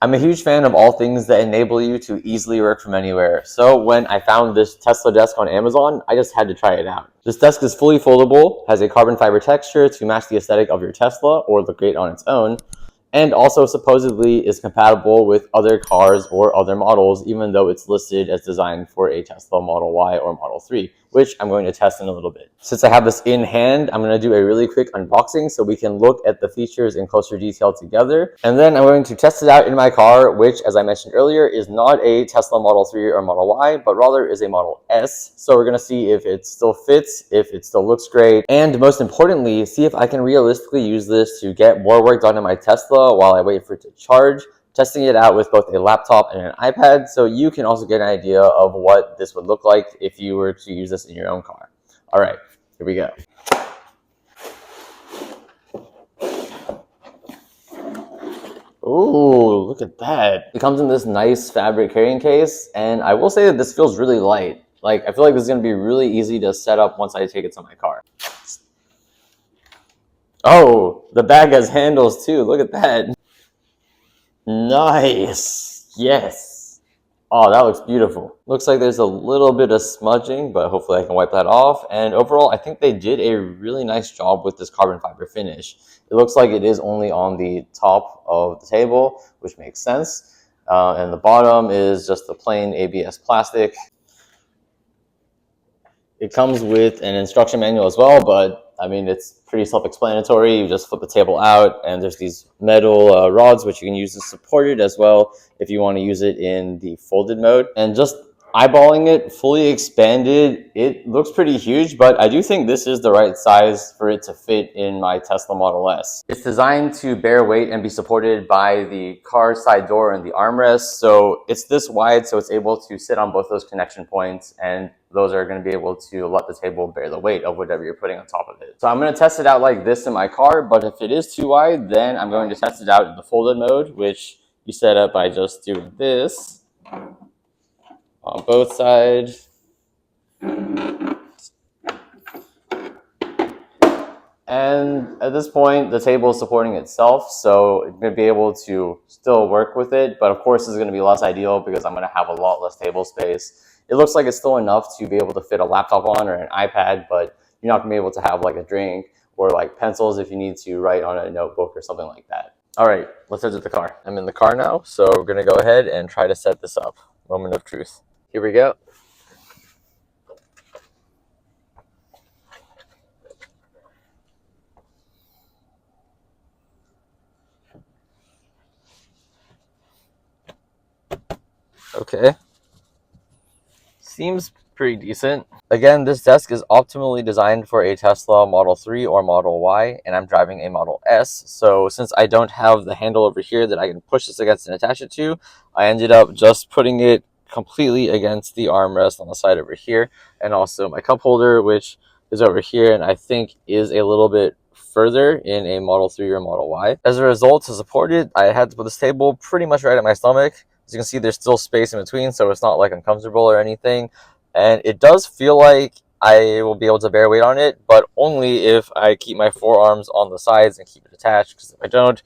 I'm a huge fan of all things that enable you to easily work from anywhere. So when I found this Tesla desk on Amazon, I just had to try it out. This desk is fully foldable, has a carbon fiber texture to match the aesthetic of your Tesla or look great on its own, and also supposedly is compatible with other cars or other models, even though it's listed as designed for a Tesla Model Y or Model 3, which I'm going to test in a little bit. Since I have this in hand, I'm going to do a really quick unboxing so we can look at the features in closer detail together. And then I'm going to test it out in my car, which, as I mentioned earlier, is not a Tesla Model 3 or Model Y, but rather is a Model S. So we're going to see if it still fits, if it still looks great, and most importantly, see if I can realistically use this to get more work done in my Tesla while I wait for it to charge, testing it out with both a laptop and an iPad so you can also get an idea of what this would look like if you were to use this in your own car. All right, here we go. Ooh, look at that. It comes in this nice fabric carrying case, and I will say that this feels really light. Like, I feel like this is going to be really easy to set up once I take it to my car. Oh, the bag has handles too. Look at that. Nice. Yes. Oh, that looks beautiful. Looks like there's a little bit of smudging, but hopefully I can wipe that off. And overall, I think they did a really nice job with this carbon fiber finish. It looks like it is only on the top of the table, which makes sense. And the bottom is just the plain ABS plastic. It comes with an instruction manual as well, but I mean, it's pretty self-explanatory. You just flip the table out, and there's these metal rods which you can use to support it as well if you want to use it in the folded mode. And just eyeballing it fully expanded, it looks pretty huge, but I do think this is the right size for it to fit in my Tesla Model S. It's designed to bear weight and be supported by the car side door and the armrest. So it's this wide, so it's able to sit on both those connection points, and those are going to be able to let the table bear the weight of whatever you're putting on top of it. So I'm going to test it out like this in my car, but if it is too wide, then I'm going to test it out in the folded mode, which you set up by just doing this on both sides. And at this point, the table is supporting itself, so it's going to be able to still work with it, but of course it's going to be less ideal because I'm going to have a lot less table space. It looks like it's still enough to be able to fit a laptop on or an iPad, but you're not going to be able to have like a drink or like pencils if you need to write on a notebook or something like that. All right, let's exit the car. I'm in the car now, so we're going to go ahead and try to set this up. Moment of truth. Here we go. Okay. Seems pretty decent. Again, this desk is optimally designed for a Tesla Model 3 or Model Y, and I'm driving a Model S. So since I don't have the handle over here that I can push this against and attach it to, I ended up just putting it completely against the armrest on the side over here, and also my cup holder, which is over here, and I think is a little bit further in a Model 3 or Model Y. As a result, to support it, I had to put this table pretty much right at my stomach. As you can see, there's still space in between, so it's not like uncomfortable or anything. And it does feel like I will be able to bear weight on it, but only if I keep my forearms on the sides and keep it attached, because if I don't,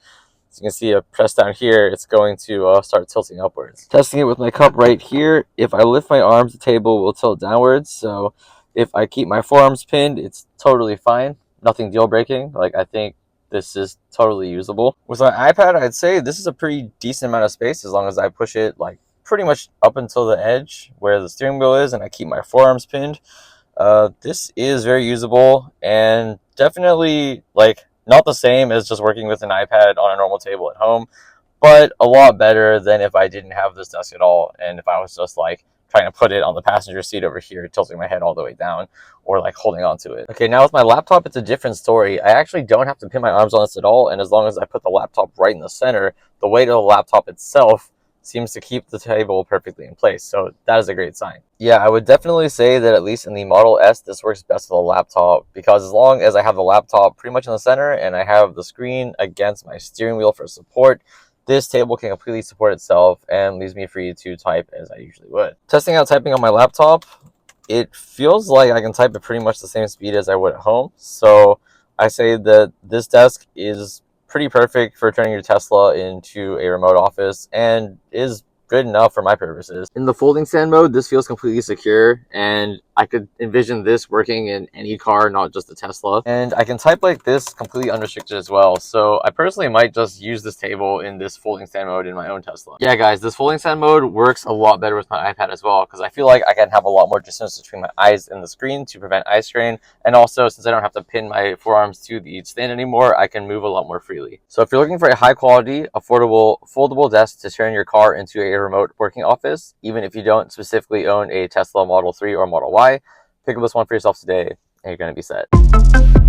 as you can see, I press down here, it's going to start tilting upwards. Testing it with my cup right here, if I lift my arms, the table will tilt downwards, so if I keep my forearms pinned, it's totally fine. Nothing deal-breaking. Like, I think this is totally usable. With my iPad, I'd say this is a pretty decent amount of space as long as I push it like pretty much up until the edge where the steering wheel is and I keep my forearms pinned. This is very usable and definitely like not the same as just working with an iPad on a normal table at home, but a lot better than if I didn't have this desk at all and if I was just like trying to put it on the passenger seat over here, tilting my head all the way down, or like holding on to it. Okay, now with my laptop, it's a different story. I actually don't have to pin my arms on this at all, and as long as I put the laptop right in the center, the weight of the laptop itself seems to keep the table perfectly in place, so that is a great sign. Yeah, I would definitely say that at least in the Model S, this works best with a laptop, because as long as I have the laptop pretty much in the center, and I have the screen against my steering wheel for support, this table can completely support itself and leaves me free to type as I usually would. Testing out typing on my laptop, it feels like I can type at pretty much the same speed as I would at home. So I say that this desk is pretty perfect for turning your Tesla into a remote office and is good enough for my purposes. In the folding stand mode, this feels completely secure, and I could envision this working in any car, not just the Tesla. And I can type like this completely unrestricted as well. So I personally might just use this table in this folding stand mode in my own Tesla. Yeah, guys, this folding stand mode works a lot better with my iPad as well, because I feel like I can have a lot more distance between my eyes and the screen to prevent eye strain. And also, since I don't have to pin my forearms to the stand anymore, I can move a lot more freely. So if you're looking for a high quality, affordable, foldable desk to turn your car into a remote working office, even if you don't specifically own a Tesla Model 3 or Model Y, pick up this one for yourself today and you're going to be set.